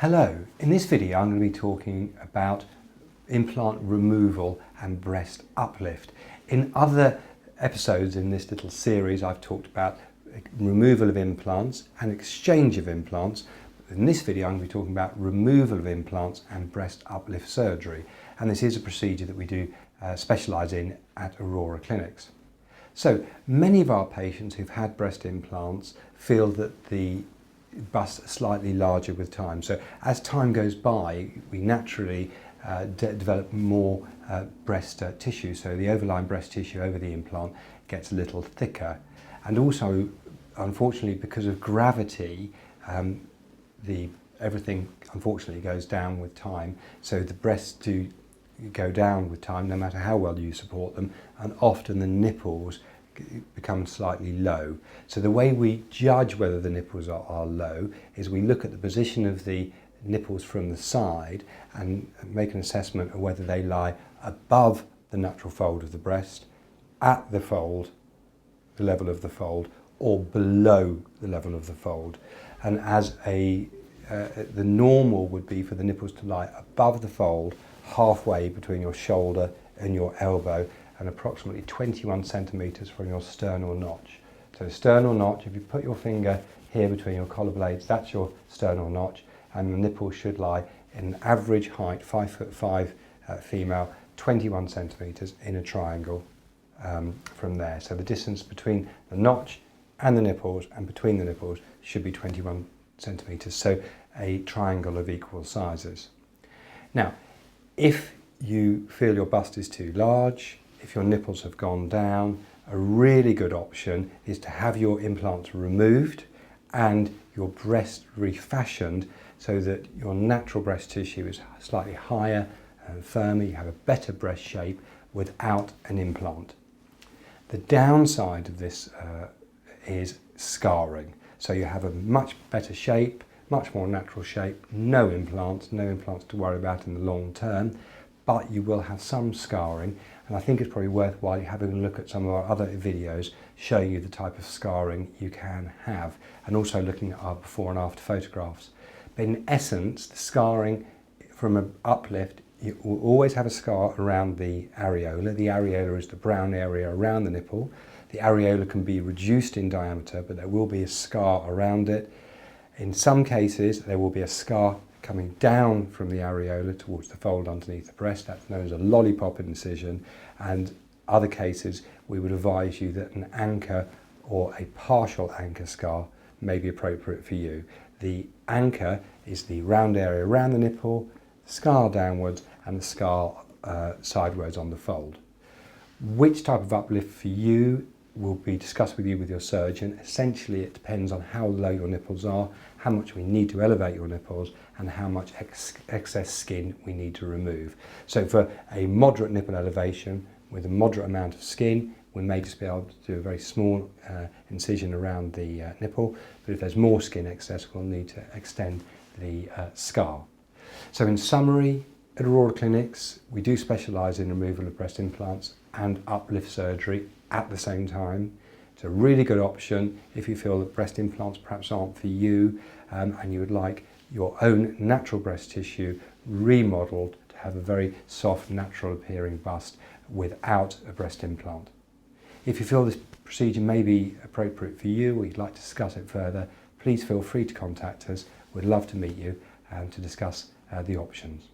Hello, in this video I'm going to be talking about implant removal and breast uplift. In other episodes in this little series I've talked about removal of implants and exchange of implants. In this video I'm going to be talking about removal of implants and breast uplift surgery, and this is a procedure that we do specialise in at Aurora Clinics. So many of our patients who've had breast implants feel that the bust slightly larger with time. So as time goes by, we naturally develop more breast tissue. So the overlying breast tissue over the implant gets a little thicker. And also, unfortunately, because of gravity, everything unfortunately goes down with time. So the breasts do go down with time, no matter how well you support them, and often the nipples become slightly low. So the way we judge whether the nipples are low is we look at the position of the nipples from the side and make an assessment of whether they lie above the natural fold of the breast, at the fold, the level of the fold, or below the level of the fold. And as the normal would be for the nipples to lie above the fold, halfway between your shoulder and your elbow, and approximately 21 centimetres from your sternal notch. So the sternal notch, if you put your finger here between your collar blades, that's your sternal notch, and the nipple should lie in an average height, 5'5" female, 21 centimetres in a triangle from there. So the distance between the notch and the nipples and between the nipples should be 21 centimetres, so a triangle of equal sizes. Now, if you feel your bust is too large, if your nipples have gone down, a really good option is to have your implants removed and your breast refashioned so that your natural breast tissue is slightly higher and firmer, you have a better breast shape without an implant. The downside of this is scarring. So you have a much better shape, much more natural shape, no implants to worry about in the long term, but you will have some scarring. And I think it's probably worthwhile having a look at some of our other videos showing you the type of scarring you can have, and also looking at our before and after photographs. But in essence, the scarring from an uplift, you will always have a scar around the areola. The areola is the brown area around the nipple. The areola can be reduced in diameter, but there will be a scar around it. In some cases, there will be a scar coming down from the areola towards the fold underneath the breast. That's known as a lollipop incision, and other cases we would advise you that an anchor or a partial anchor scar may be appropriate for you. The anchor is the round area around the nipple, scar downwards, and the scar sideways on the fold. Which type of uplift for you will be discussed with you with your surgeon. Essentially, it depends on how low your nipples are, how much we need to elevate your nipples, and how much excess skin we need to remove. So for a moderate nipple elevation with a moderate amount of skin, we may just be able to do a very small incision around the nipple, but if there's more skin excess, we'll need to extend the scar. So in summary, at Aurora Clinics, we do specialise in removal of breast implants and uplift surgery at the same time. It's a really good option if you feel that breast implants perhaps aren't for you, and you would like your own natural breast tissue remodelled to have a very soft, natural appearing bust without a breast implant. If you feel this procedure may be appropriate for you or you'd like to discuss it further, please feel free to contact us. We'd love to meet you and to discuss the options.